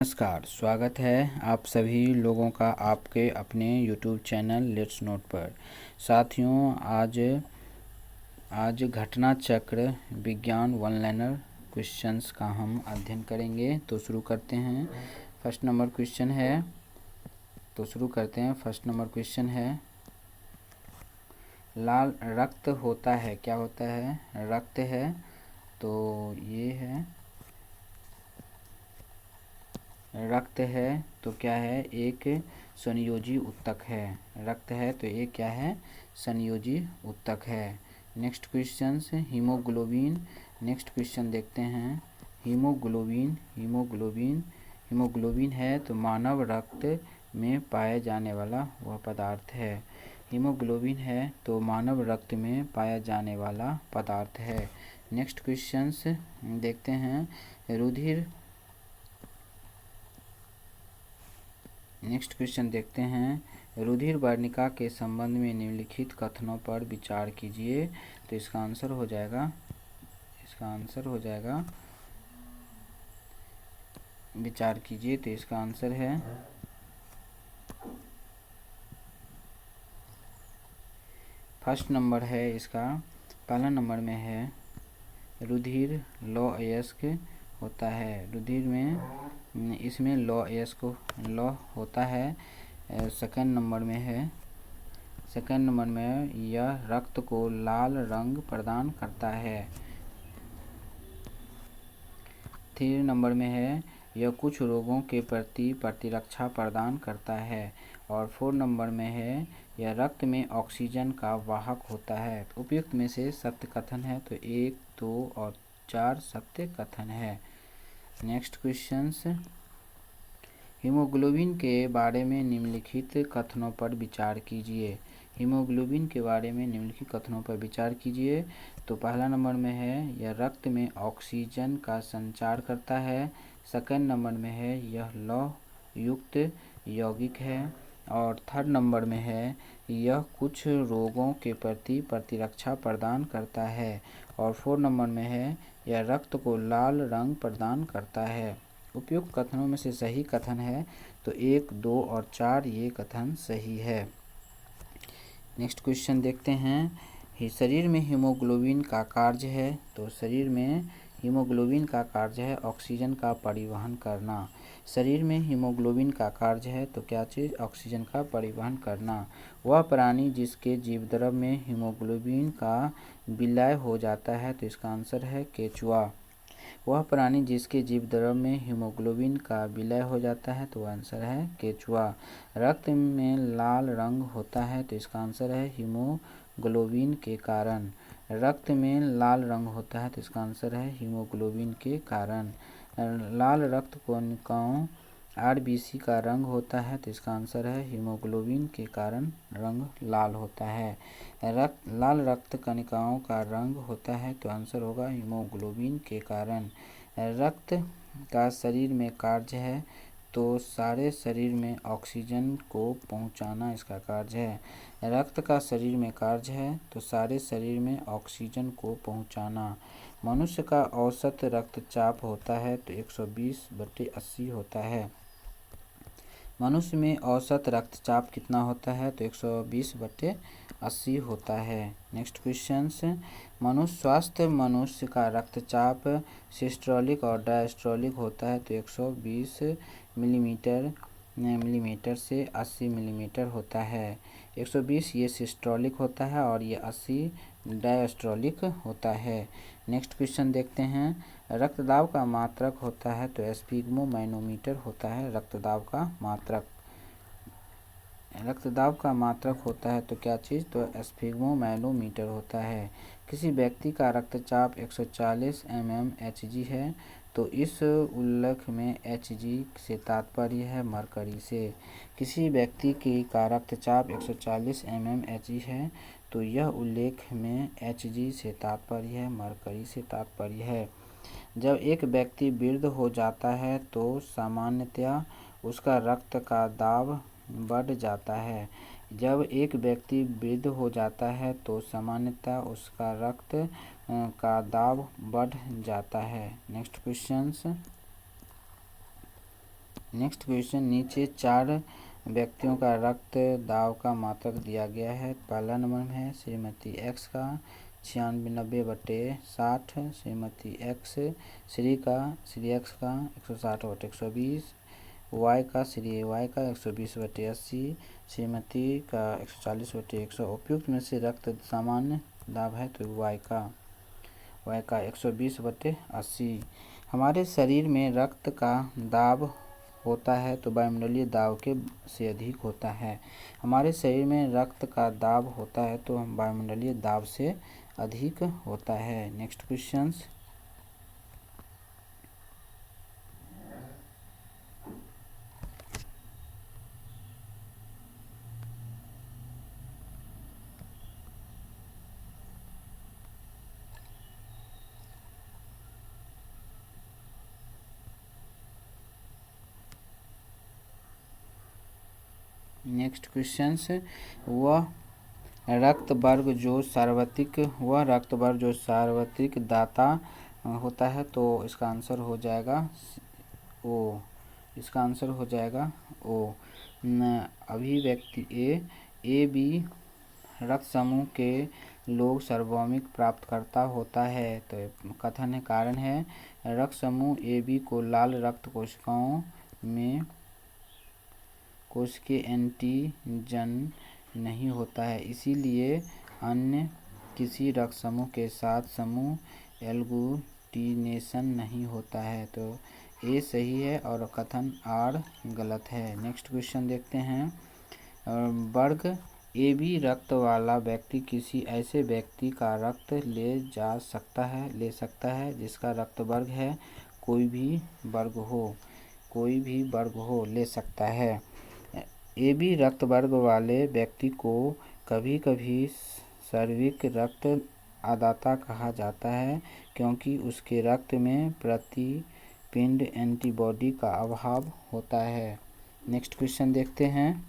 नमस्कार, स्वागत है आप सभी लोगों का आपके अपने YouTube चैनल लेट्स नोट पर। साथियों, आज घटना चक्र विज्ञान वन लाइनर क्वेश्चंस का हम अध्ययन करेंगे। तो शुरू करते हैं। फर्स्ट नंबर क्वेश्चन है लाल रक्त होता है। क्या होता है? रक्त है। तो ये है रक्त है तो क्या है? एक संयोजी उत्तक है। रक्त है तो एक क्या है? संयोजी उत्तक है। नेक्स्ट क्वेश्चन से हीमोग्लोबिन। नेक्स्ट क्वेश्चन देखते हैं। हीमोग्लोबिन है तो मानव रक्त में पाया जाने वाला वह पदार्थ है। हीमोग्लोबिन है तो मानव रक्त में पाया जाने वाला पदार्थ है। नेक्स्ट क्वेश्चन देखते हैं। रुधिर वर्णिका के संबंध में निम्नलिखित कथनों पर विचार कीजिए। तो इसका आंसर हो जाएगा विचार कीजिए। तो इसका आंसर है फर्स्ट नंबर है इसका। पहला नंबर में है रुधिर लौ अयस्क होता है। रुधिर में इसमें लौ अयस्क लौ होता है। सेकंड नंबर में यह रक्त को लाल रंग प्रदान करता है। थर्ड नंबर में है यह कुछ रोगों के प्रति प्रतिरक्षा प्रदान करता है। और फोर्थ नंबर में है यह रक्त में ऑक्सीजन का वाहक होता है। उपयुक्त में से सत्य कथन है तो 1, 2 और 4 सत्य कथन है। नेक्स्ट क्वेश्चन, हीमोग्लोबिन के बारे में निम्नलिखित कथनों पर विचार कीजिए। तो पहला नंबर में है यह रक्त में ऑक्सीजन का संचार करता है। सेकंड नंबर में है यह लौह युक्त यौगिक है। और थर्ड नंबर में है यह कुछ रोगों के प्रति प्रतिरक्षा प्रदान करता है। और फोर्थ नंबर में है यह रक्त को लाल रंग प्रदान करता है। उपयुक्त कथनों में से सही कथन है तो 1, 2 और 4 ये कथन सही है। नेक्स्ट क्वेश्चन देखते हैं। शरीर में हीमोग्लोबिन का कार्य है। तो शरीर में हीमोग्लोबिन का कार्य है ऑक्सीजन का परिवहन करना। शरीर में हीमोग्लोबिन का कार्य है तो क्या चीज़? ऑक्सीजन का परिवहन करना। वह प्राणी जिसके जीवद्रव में हीमोग्लोबिन का विलय हो जाता है तो इसका आंसर है केचुआ। वह प्राणी जिसके जीवद्रव में हीमोग्लोबिन का विलय हो जाता है तो आंसर है केचुआ। रक्त में लाल रंग होता है तो इसका आंसर है हीमोग्लोबिन के कारण। रक्त में लाल रंग होता है तो इसका आंसर है हीमोग्लोबिन के कारण। लाल रक्त कोशिकाओं RBC का रंग होता है तो इसका आंसर है हीमोग्लोबिन के कारण रंग लाल होता है। लाल रक्त कणिकाओं का रंग होता है तो आंसर होगा हीमोग्लोबिन के कारण। रक्त का शरीर में कार्य है तो सारे शरीर में ऑक्सीजन को पहुंचाना इसका कार्य है। रक्त का शरीर में कार्य है तो सारे शरीर में ऑक्सीजन को पहुंचाना। मनुष्य का औसत रक्तचाप होता है तो 120/80 होता है। मनुष्य में औसत रक्तचाप कितना होता है? तो 120/80 होता है। नेक्स्ट क्वेश्चन, स्वस्थ मनुष्य का रक्तचाप सिस्टोलिक और डायस्टोलिक होता है तो 120 मिलीमीटर से 80 मिलीमीटर होता है। 120 ये सिस्टोलिक होता है और ये 80 डायस्टोलिक होता है। नेक्स्ट क्वेश्चन देखते हैं। रक्तदाब का मात्रक होता है तो स्फिग्मोमैनोमीटर होता है। रक्तदाब का मात्रक होता है तो क्या चीज़? तो स्फिग्मोमैनोमीटर होता है। किसी व्यक्ति का रक्तचाप 140 mmHg है तो इस उल्लेख में Hg से तात्पर्य है मरकरी से। किसी व्यक्ति का रक्तचाप 140 mmHg है तो यह उल्लेख में Hg से तात्पर्य है मरकरी से तात्पर्य है। जब एक व्यक्ति वृद्ध हो जाता है तो सामान्यतया उसका रक्त का दाब बढ़ जाता है। जब एक व्यक्ति वृद्ध हो जाता है तो सामान्यतः उसका रक्त का दाब बढ़ जाता है। नेक्स्ट क्वेश्चन, नेक्स्ट क्वेश्चन, नीचे 4 व्यक्तियों का रक्त दाब का मात्रक दिया गया है। पहला नंबर में है श्रीमती एक्स का 96/60, श्रीमती एक्स श्री एक्स का 160/120, वाई का श्री वाई का 120/80, श्रीमती का 140/100। उपयुक्त में से रक्त सामान्य दाब है तो वाई का 120/80। हमारे शरीर में रक्त का दाब होता है तो वायुमंडलीय दाब के से अधिक होता है। हमारे शरीर में रक्त का दाब होता है तो वायुमंडलीय दाब से अधिक होता है। नेक्स्ट क्वेश्चंस, नेक्स्ट क्वेश्चंस, वह रक्त वर्ग जो सार्वत्रिक दाता होता है तो इसका आंसर हो जाएगा ओ। इसका आंसर हो जाएगा ओ। अभिव्यक्ति ए बी रक्त समूह के लोग सार्वभौमिक प्राप्तकर्ता होता है तो कथन है, कारण है रक्त समूह ए बी को लाल रक्त कोशिकाओं में कोशिकीय एंटीजन नहीं होता है, इसीलिए अन्य किसी रक्त समूह के साथ समूह एग्लूटिनेशन नहीं होता है। तो ए सही है और कथन आर गलत है। नेक्स्ट क्वेश्चन देखते हैं, वर्ग ए बी रक्त वाला व्यक्ति किसी ऐसे व्यक्ति का रक्त ले सकता है जिसका रक्त वर्ग है कोई भी वर्ग हो ले सकता है। ए बी रक्त वर्ग वाले व्यक्ति को कभी कभी शारीरिक रक्त अदाता कहा जाता है क्योंकि उसके रक्त में प्रतिपिंड एंटीबॉडी का अभाव होता है। नेक्स्ट क्वेश्चन देखते हैं,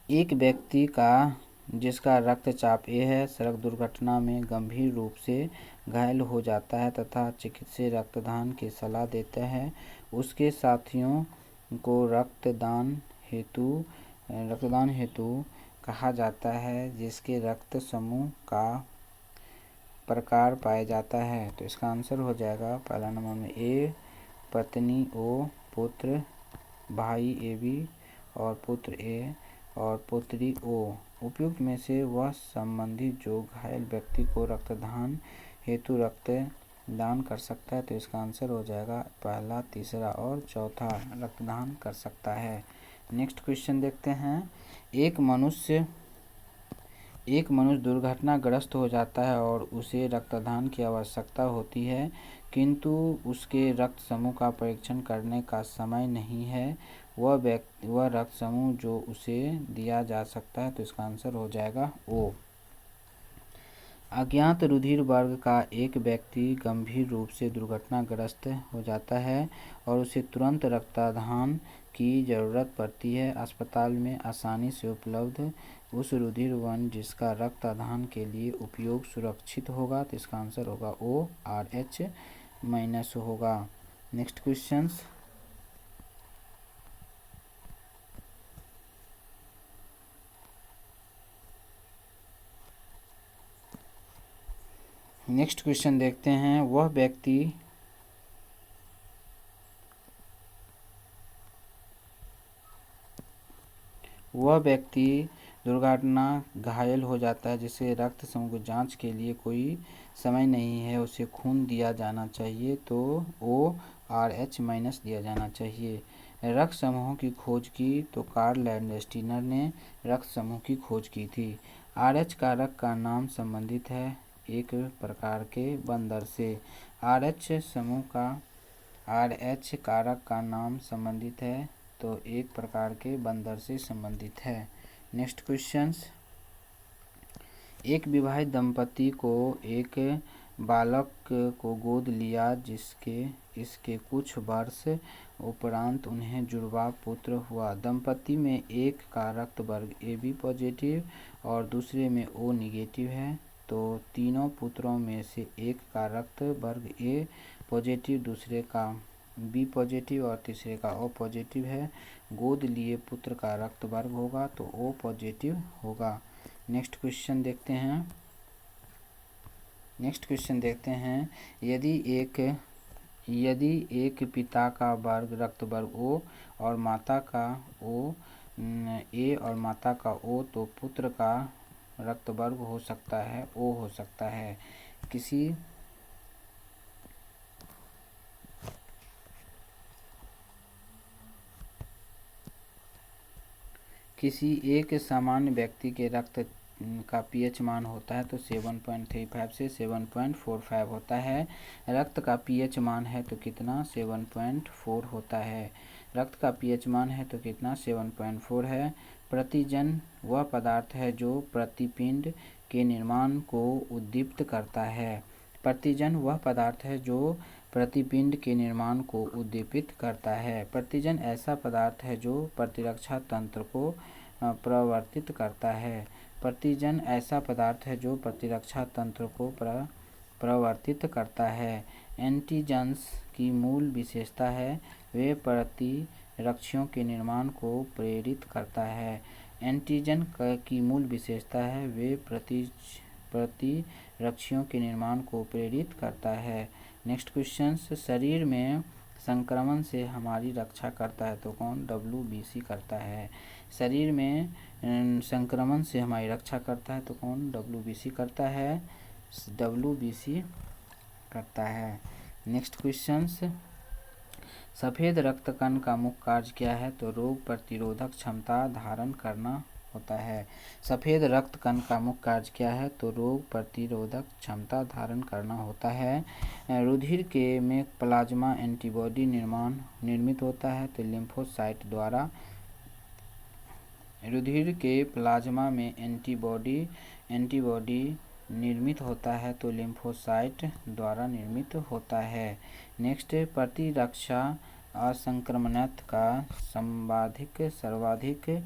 एक व्यक्ति का जिसका रक्तचाप ए है सड़क दुर्घटना में गंभीर रूप से घायल हो जाता है तथा चिकित्सक रक्तदान की सलाह देता है, उसके साथियों को रक्तदान हेतु कहा जाता है जिसके रक्त समूह का प्रकार पाया जाता है। तो इसका आंसर हो जाएगा पहला नंबर में ए पत्नी ओ, पुत्र भाई ए बी और पुत्र ए और पुत्री ओ। उपयुक्त में से वह संबंधी जो घायल व्यक्ति को रक्तदान हेतु रक्तदान कर सकता है। तो इसका आंसर हो जाएगा पहला, तीसरा और चौथा रक्तदान कर सकता है। नेक्स्ट क्वेश्चन देखते हैं, एक मनुष्य दुर्घटनाग्रस्त हो जाता है और उसे रक्तदान की आवश्यकता होती है किंतु उसके रक्त समूह का परीक्षण करने का समय नहीं है, वह रक्त समूह जो उसे दिया जा सकता है। तो इसका आंसर हो जाएगा ओ। अज्ञात रुधिर वर्ग का एक व्यक्ति गंभीर रूप से दुर्घटनाग्रस्त हो जाता है और उसे तुरंत रक्तदान की ज़रूरत पड़ती है। अस्पताल में आसानी से उपलब्ध उस रुधिर वर्ण जिसका रक्तदान के लिए उपयोग सुरक्षित होगा। तो इसका आंसर होगा ओ, RH- होगा। नेक्स्ट क्वेश्चंस, नेक्स्ट क्वेश्चन देखते हैं, वह व्यक्ति दुर्घटना घायल हो जाता है जिसे रक्त समूह की जांच के लिए कोई समय नहीं है, उसे खून दिया जाना चाहिए तो ORH- दिया जाना चाहिए। रक्त समूहों की खोज की तो कार्ल लैंडस्टीनर ने रक्त समूह की खोज की थी। RH कारक का नाम संबंधित है एक प्रकार के बंदर से। RH कारक का नाम संबंधित है तो एक प्रकार के बंदर से संबंधित है। नेक्स्ट क्वेश्चंस, एक विवाहित दंपति को एक बालक को गोद लिया इसके कुछ वर्ष उपरांत उन्हें जुड़वा पुत्र हुआ। दंपति में एक का रक्त वर्ग AB पॉजिटिव और दूसरे में O निगेटिव है, तो तीनों पुत्रों में से एक का रक्त वर्ग A पॉजिटिव, दूसरे का बी पॉजिटिव और तीसरे का ओ पॉजिटिव है। गोद लिए पुत्र का रक्त वर्ग होगा तो ओ पॉजिटिव होगा। नेक्स्ट क्वेश्चन देखते हैं यदि एक पिता का वर्ग रक्त वर्ग ओ और माता का ओ ए और माता का ओ, तो पुत्र का रक्त वर्ग हो सकता है ओ हो सकता है। किसी एक सामान्य व्यक्ति के रक्त का पीएच मान होता है तो 7.35 से 7.45 होता है। रक्त का पीएच मान है तो कितना 7.4 होता है। रक्त का पीएच मान है तो कितना 7.4 है। प्रतिजन वह पदार्थ है जो प्रतिपिंड के निर्माण को उद्दीपित करता है। प्रतिजन वह पदार्थ है जो प्रतिपिंड के निर्माण को उद्दीपित करता है। प्रतिजन ऐसा पदार्थ है जो प्रतिरक्षा तंत्र को प्रवर्तित करता है। प्रतिजन ऐसा पदार्थ है जो प्रतिरक्षा तंत्र को प्रवर्तित करता है। एंटीजन्स की मूल विशेषता है वे प्रतिरक्षियों के निर्माण को प्रेरित करता है। एंटीजन की मूल विशेषता है वे प्रतिरक्षियों के निर्माण को प्रेरित करता है। नेक्स्ट क्वेश्चन, शरीर में संक्रमण से हमारी रक्षा करता है तो कौन? WBC करता है। शरीर में संक्रमण से हमारी रक्षा करता है तो कौन? WBC करता है। WBC करता है। नेक्स्ट क्वेश्चन, सफ़ेद रक्त कण का मुख्य कार्य क्या है? तो रोग प्रतिरोधक क्षमता धारण करना होता है। सफ़ेद रक्त कण का मुख्य कार्य क्या है? तो रोग प्रतिरोधक क्षमता धारण करना होता है। रुधिर के में प्लाज्मा एंटीबॉडी निर्मित होता है तो लिम्फोसाइट द्वारा। रुधिर के प्लाज्मा में एंटीबॉडी निर्मित होता है तो लिम्फोसाइट द्वारा निर्मित होता है। नेक्स्ट, प्रतिरक्षा असंक्रमणत्व का सर्वाधिक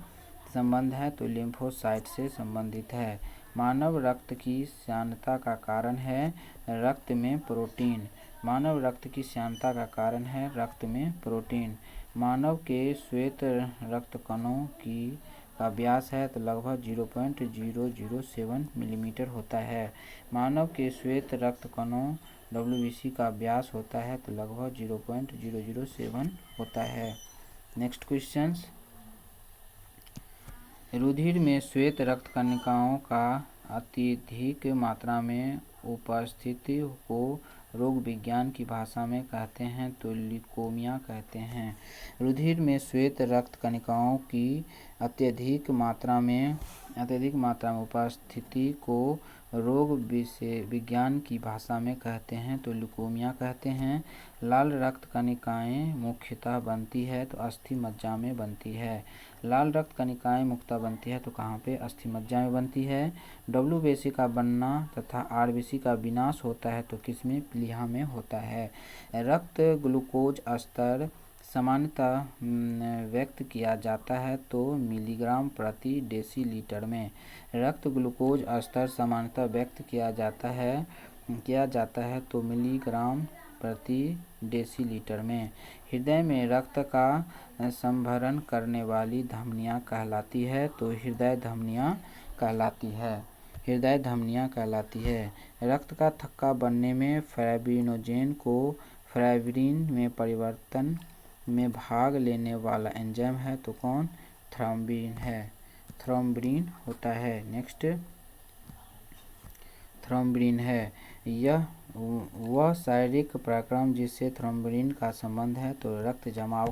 संबंध है तो लिम्फोसाइट से संबंधित है। मानव रक्त की श्यानता का कारण है रक्त में प्रोटीन। मानव रक्त की श्यानता का कारण है रक्त में प्रोटीन। मानव के श्वेत रक्त कणों का व्यास है तो लगभग 0.007 मिलीमीटर होता है। मानव के श्वेत रक्त कणों WBC का व्यास होता है तो लगभग 0.007 होता है। नेक्स्ट क्वेश्चन, रुधिर में श्वेत रक्त कणिकाओं का अत्यधिक मात्रा में उपस्थिति को रोग विज्ञान की भाषा में कहते हैं तो ल्यूकेमिया कहते हैं। रुधिर में श्वेत रक्त कणिकाओं की अत्यधिक मात्रा में उपस्थिति को रोग विज्ञान की भाषा में कहते हैं तो ल्यूकेमिया कहते हैं। लाल रक्त कणिकाएं मुख्यतः बनती है तो अस्थि मज्जा में बनती है। लाल रक्त कणिकाएं मुख्यतः बनती है तो कहाँ पे? अस्थि मज्जा में बनती है। WBC का बनना तथा RBC का विनाश होता है तो किसमें? प्लीहा में होता है। रक्त ग्लूकोज स्तर सामान्यतः व्यक्त किया जाता है तो मिलीग्राम प्रति डेसीलीटर में। रक्त ग्लूकोज स्तर सामान्यतः व्यक्त किया जाता है तो मिलीग्राम प्रति डेसीलीटर में। हृदय में रक्त का संभरण करने वाली धमनियाँ कहलाती है तो हृदय धमनियाँ कहलाती है। रक्त का थक्का बनने में फाइब्रिनोजेन को फाइब्रिन में परिवर्तन में भाग लेने वाला एंजाइम है तो कौन? थ्रोम्बिन होता है। नेक्स्ट, थ्रोम्बिन है यह वह शारीरिक प्रक्रम जिससे थ्रोम्बिन का संबंध है तो रक्त जमाव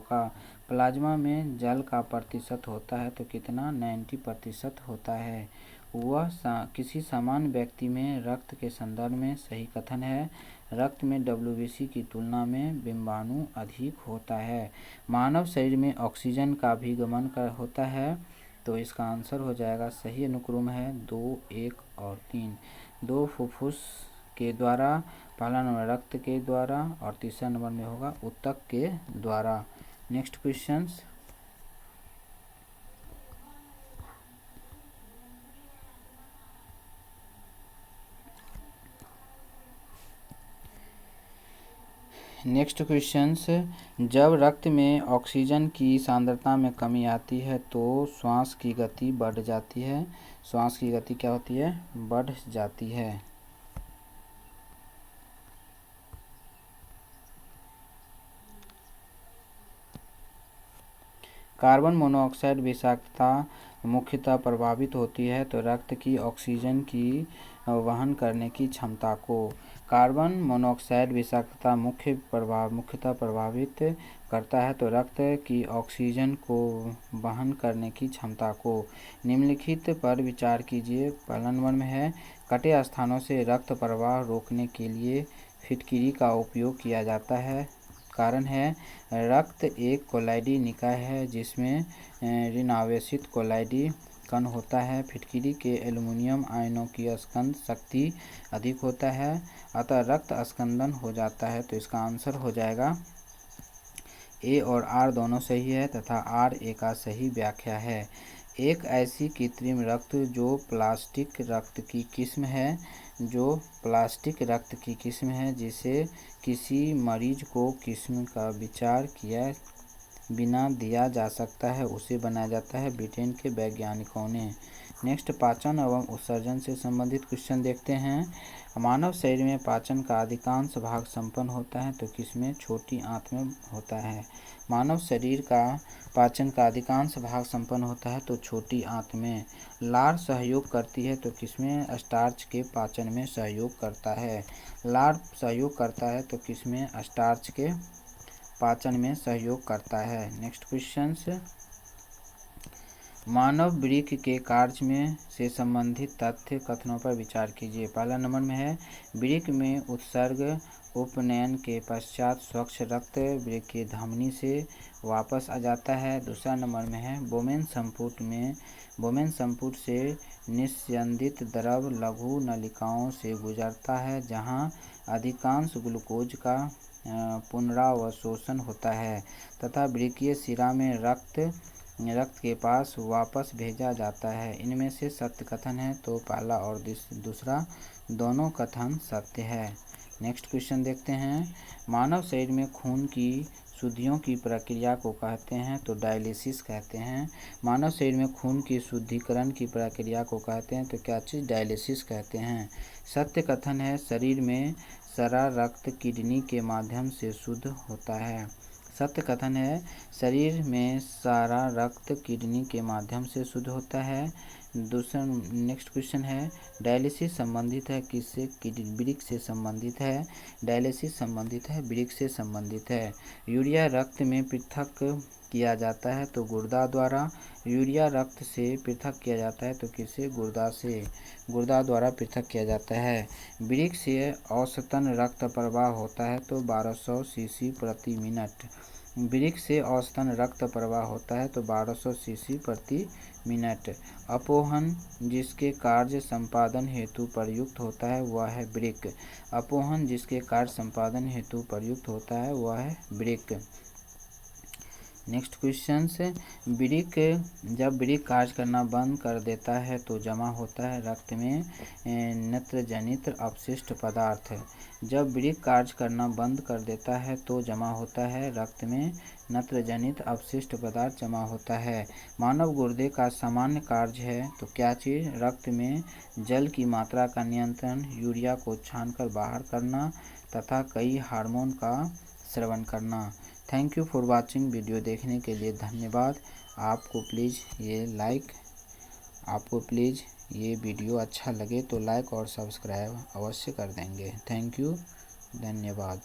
का। प्लाज्मा में जल का प्रतिशत होता है तो कितना? 90% होता है। वह किसी सामान्य व्यक्ति में रक्त के संदर्भ में सही कथन है। रक्त में WBC की तुलना में बिंबाणु अधिक होता है। मानव शरीर में ऑक्सीजन का भी गमन होता है तो इसका आंसर हो जाएगा, सही अनुक्रम है 2, 1 और 3। 2 फुफ्फुस के द्वारा, पहला नंबर रक्त के द्वारा और तीसरा नंबर में होगा ऊतक के द्वारा। नेक्स्ट क्वेश्चन, नेक्स्ट क्वेश्चंस, जब रक्त में ऑक्सीजन की सांद्रता में कमी आती है तो श्वास की गति बढ़ जाती है। श्वास की गति क्या होती है? बढ़ जाती है। कार्बन मोनोऑक्साइड विषाक्तता मुख्यतः प्रभावित होती है तो रक्त की ऑक्सीजन की वहन करने की क्षमता को। कार्बन मोनोऑक्साइड विषाक्तता मुख्यतः प्रभावित करता है तो रक्त की ऑक्सीजन को वहन करने की क्षमता को। निम्नलिखित पर विचार कीजिए। पहला नंबर में है, कटे स्थानों से रक्त प्रवाह रोकने के लिए फिटकिरी का उपयोग किया जाता है। कारण है, रक्त एक कोलाइडी निकाय है जिसमें ऋणावेशित कोलाइडी कण होता है। फिटकिरी के एल्युमिनियम आयनों की स्कंद शक्ति अधिक होता है, अतः रक्त स्कंदन हो जाता है। तो इसका आंसर हो जाएगा ए और आर दोनों सही है तथा आर ए का सही व्याख्या है। एक ऐसी कृत्रिम रक्त जो प्लास्टिक रक्त की किस्म है जिसे किसी मरीज को किस्म का विचार किया बिना दिया जा सकता है, उसे बनाया जाता है ब्रिटेन के वैज्ञानिकों ने। नेक्स्ट, पाचन एवं उत्सर्जन से संबंधित क्वेश्चन देखते हैं। मानव शरीर में पाचन का अधिकांश भाग संपन्न होता है तो किसमें? छोटी आंत में होता है। मानव शरीर का पाचन का अधिकांश भाग संपन्न होता है तो छोटी आंत में। लार सहयोग करती है तो किसमें? स्टार्च के पाचन में सहयोग करता है। लार सहयोग करता है तो किसमें? स्टार्च के पाचन में सहयोग करता है। नेक्स्ट क्वेश्चंस, मानव वृक्क के कार्य में से संबंधित तथ्य कथनों पर विचार कीजिए। पहला नंबर में है, वृक्क में उत्सर्ग उपनयन के पश्चात स्वच्छ रक्त वृक्क की धमनी से वापस आ जाता है। दूसरा नंबर में है, बोमेन संपुट से निस्यंदित द्रव लघु नलिकाओं से गुजरता है जहां अधिकांश ग्लूकोज का पुनरावशोषण होता है तथा वृक्कीय शिरा में रक्त के पास वापस भेजा जाता है। इनमें से सत्य कथन है तो पहला और दूसरा दोनों कथन सत्य है। नेक्स्ट क्वेश्चन देखते हैं। मानव शरीर में खून की शुद्धियों की प्रक्रिया को कहते हैं तो डायलिसिस कहते हैं। मानव शरीर में खून की शुद्धिकरण की प्रक्रिया को कहते हैं तो क्या चीज़? डायलिसिस कहते हैं। सत्य कथन है, शरीर में सारा रक्त किडनी के माध्यम से शुद्ध होता है। सत्य कथन है, शरीर में सारा रक्त किडनी के माध्यम से शुद्ध होता है। दूसरा नेक्स्ट क्वेश्चन है, डायलिसिस संबंधित है किससे? वृक्क से संबंधित है। डायलिसिस संबंधित है वृक्क से संबंधित है। यूरिया रक्त में पृथक किया जाता है तो गुर्दा द्वारा। यूरिया रक्त से पृथक किया जाता है तो किससे? गुर्दा से। गुर्दा द्वारा पृथक किया जाता है। वृक्क से औसतन रक्त प्रवाह होता है तो 1200 सीसी प्रति मिनट। वृक्क से औसतन रक्त प्रवाह होता है तो 1200 सीसी प्रति मिनट। अपोहन जिसके कार्य संपादन हेतु प्रयुक्त होता है वह है वृक्क। अपोहन जिसके कार्य संपादन हेतु प्रयुक्त होता है वह है वृक्क। नेक्स्ट क्वेश्चन से, जब वृक्क कार्य करना बंद कर देता है तो जमा होता है रक्त में नत्रजनित अपशिष्ट पदार्थ। जब वृक्क कार्य करना बंद कर देता है तो जमा होता है रक्त में नत्रजनित अपशिष्ट पदार्थ जमा होता है। मानव गुर्दे का सामान्य कार्य है तो क्या चीज़? रक्त में जल की मात्रा का नियंत्रण, यूरिया को छानकर बाहर करना तथा कई हार्मोन का स्रावन करना। Thank you for watching. Video देखने के लिए धन्यवाद। आपको प्लीज़ ये वीडियो अच्छा लगे तो लाइक और सब्सक्राइब अवश्य कर देंगे। थैंक यू, धन्यवाद।